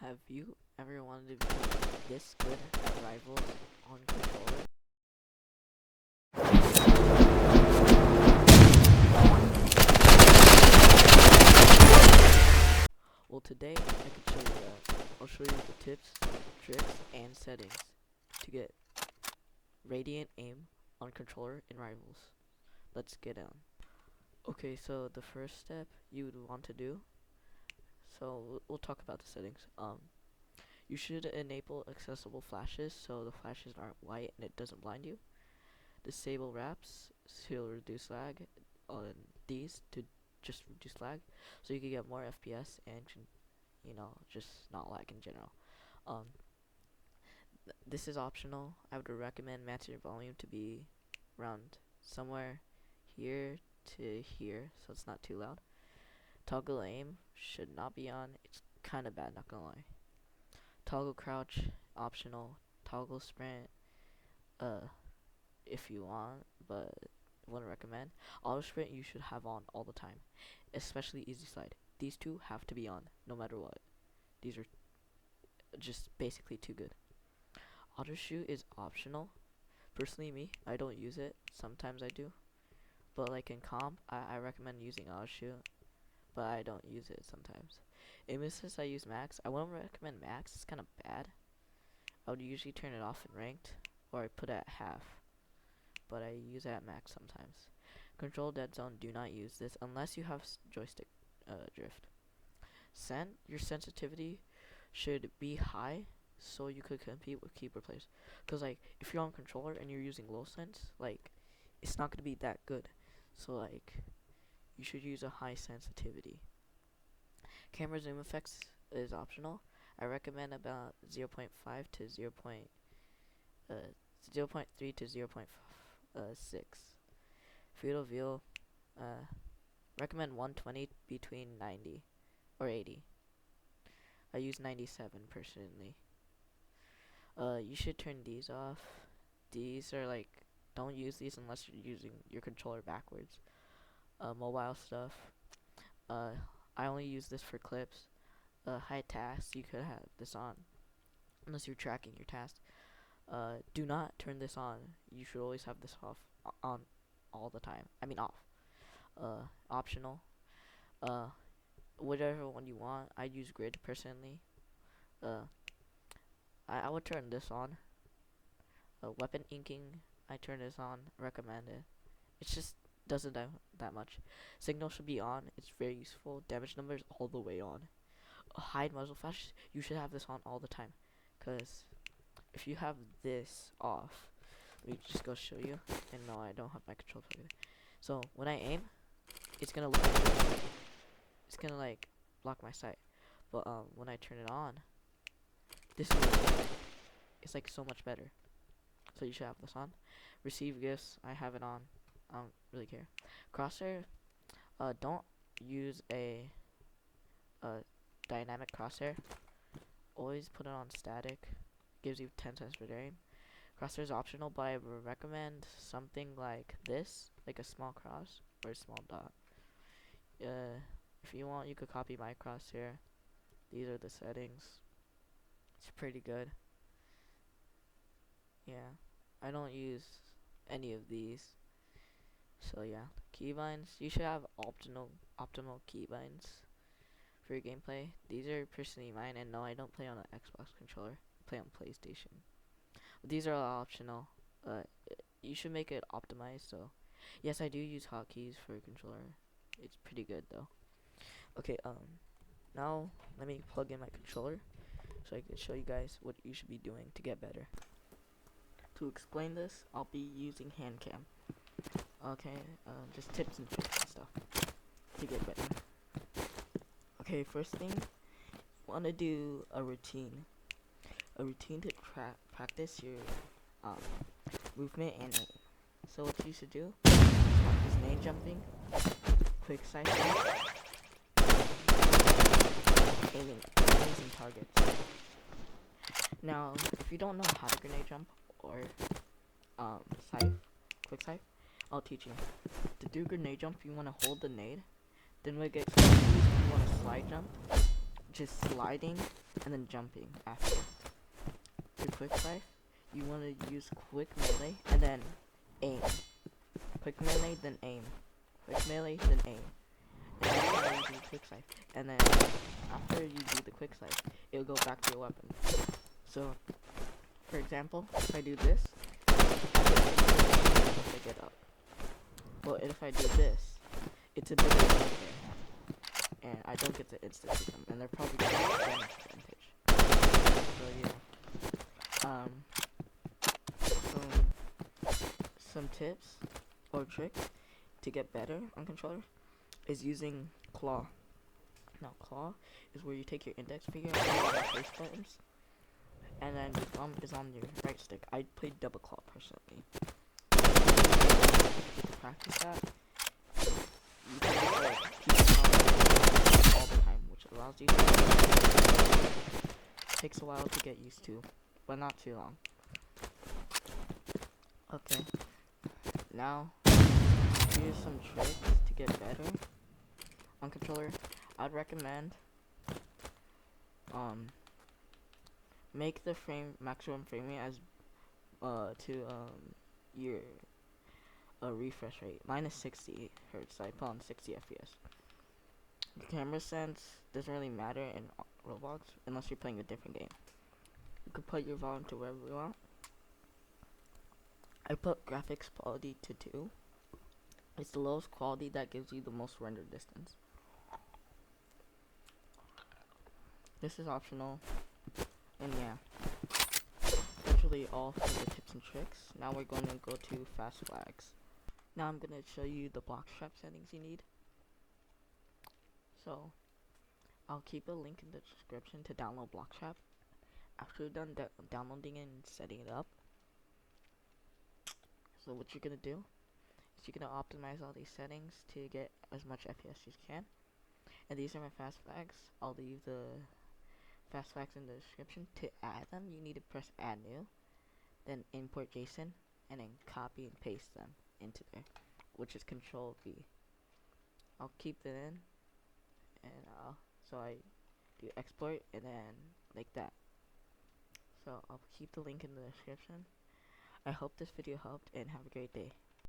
Have you ever wanted to be this good at Rivals on controller? Well, today I can show you that. I'll show you the tips, tricks, and settings to get radiant aim on controller in Rivals. Let's get on. Okay, so the first step you would want to do, so we'll talk about the settings. You should enable accessible flashes so the flashes aren't white and it doesn't blind you. Disable wraps to reduce lag on these to just reduce lag, so you can get more FPS and just not lag in general. This is optional. I would recommend matching your volume to be around somewhere here to here, so it's not too loud. Toggle aim should not be on. It's kind of bad, not gonna lie. Toggle crouch optional. Toggle sprint if you want, but wouldn't recommend. Auto sprint you should have on all the time, especially easy slide. These two have to be on no matter what. These are just basically too good. Auto shoot is optional. Personally, me, I don't use it. Sometimes I do, but like in comp, I recommend using auto shoot, but I don't use it sometimes. Aim assist I use max. I wouldn't recommend max. It's kind of bad. I would usually turn it off in ranked, or I put it at half, but I use it at max sometimes. Control dead zone, do not use this unless you have joystick drift. Your sensitivity should be high so you could compete with keyboard players, because like if you're on controller and you're using low sense, like it's not going to be that good, so like you should use a high sensitivity. Camera zoom effects is optional. I recommend about 0.5 to 0.3 to 0.6. Field of view, recommend 120 between 90 or 80. I use 97 personally. You should turn these off. These are like, don't use these unless you're using your controller backwards. Mobile stuff, I only use this for clips. High tasks, you could have this on unless you're tracking your tasks. Do not turn this on. You should always have this off on all the time. I mean off. Optional. Whatever one you want. I use grid personally. I would turn this on. Weapon inking, I turn this on. Recommend it. It's just doesn't do that much. Signal should be on. It's very useful. Damage numbers all the way on. Hide muzzle flash, you should have this on all the time, because if you have this off, let me just go show you. And no, I don't have my control plugged in. So when I aim, it's gonna look like this. It's gonna like block my sight. But when I turn it on, this is it's like so much better. So you should have this on. Receive gifts, I have it on. I don't really care. Crosshair, don't use a dynamic crosshair. Always put it on static. Gives you 10 times better aim. Crosshair is optional, but I would recommend something like this, like a small cross or a small dot. If you want, you could copy my crosshair. These are the settings. It's pretty good. Yeah, I don't use any of these. So yeah, keybinds. You should have optimal keybinds for your gameplay. These are personally mine, and no, I don't play on an Xbox controller. I play on PlayStation. But these are all optional. You should make it optimized. So yes, I do use hotkeys for a controller. It's pretty good though. Okay, now let me plug in my controller so I can show you guys what you should be doing to get better. To explain this, I'll be using hand cam. Okay, just tips and tricks and stuff to get better. Okay, first thing, you want to do a routine. A routine to practice your movement and aim. So what you should do is practice nade jumping, quick side aiming targets. Now, if you don't know how to grenade jump or quick scythe, I'll teach you. To do grenade jump, you want to hold the nade. Then when it gets close, you want to slide jump. just sliding and then jumping after. To quick life, you want to use quick melee and then aim. Quick melee, then aim. Quick melee, then aim. And that's how you do quick life. And then after you do the quick life, it'll go back to your weapon. So, for example, if I do this, I get up. Well, if I do this, it's a bit of a and I don't get to instant shoot them, and they're probably going to have damage percentage. So yeah. Some tips or tricks to get better on controller is using claw. Now claw is where you take your index finger and put the face buttons, and then the thumb is on your right stick. I play double claw personally. To practice that, you can just like keep it all the time, which allows you to takes a while to get used to, but not too long. Okay, now here's some tricks to get better on controller. I'd recommend make the maximum frame rate as to your refresh rate. Mine is 60 hertz. So I put on 60 FPS. The camera sense doesn't really matter in Roblox unless you're playing a different game. You can put your volume to wherever you want. I put graphics quality to 2. It's the lowest quality that gives you the most render distance. This is optional. And yeah, that's really all for the tips and tricks. Now we're going to go to fast flags. Now I'm going to show you the block strap settings you need. So I'll keep a link in the description to download blockstrap. After you're done downloading it and setting it up, so what you're gonna do is you're gonna optimize all these settings to get as much FPS as you can. And these are my fast flags. I'll leave the fast flags in the description. To add them, you need to press add new, then import JSON, and then copy and paste them into there, which is Control V. I'll keep it in, and so I do export and then like that. So I'll keep the link in the description. I hope this video helped, and have a great day.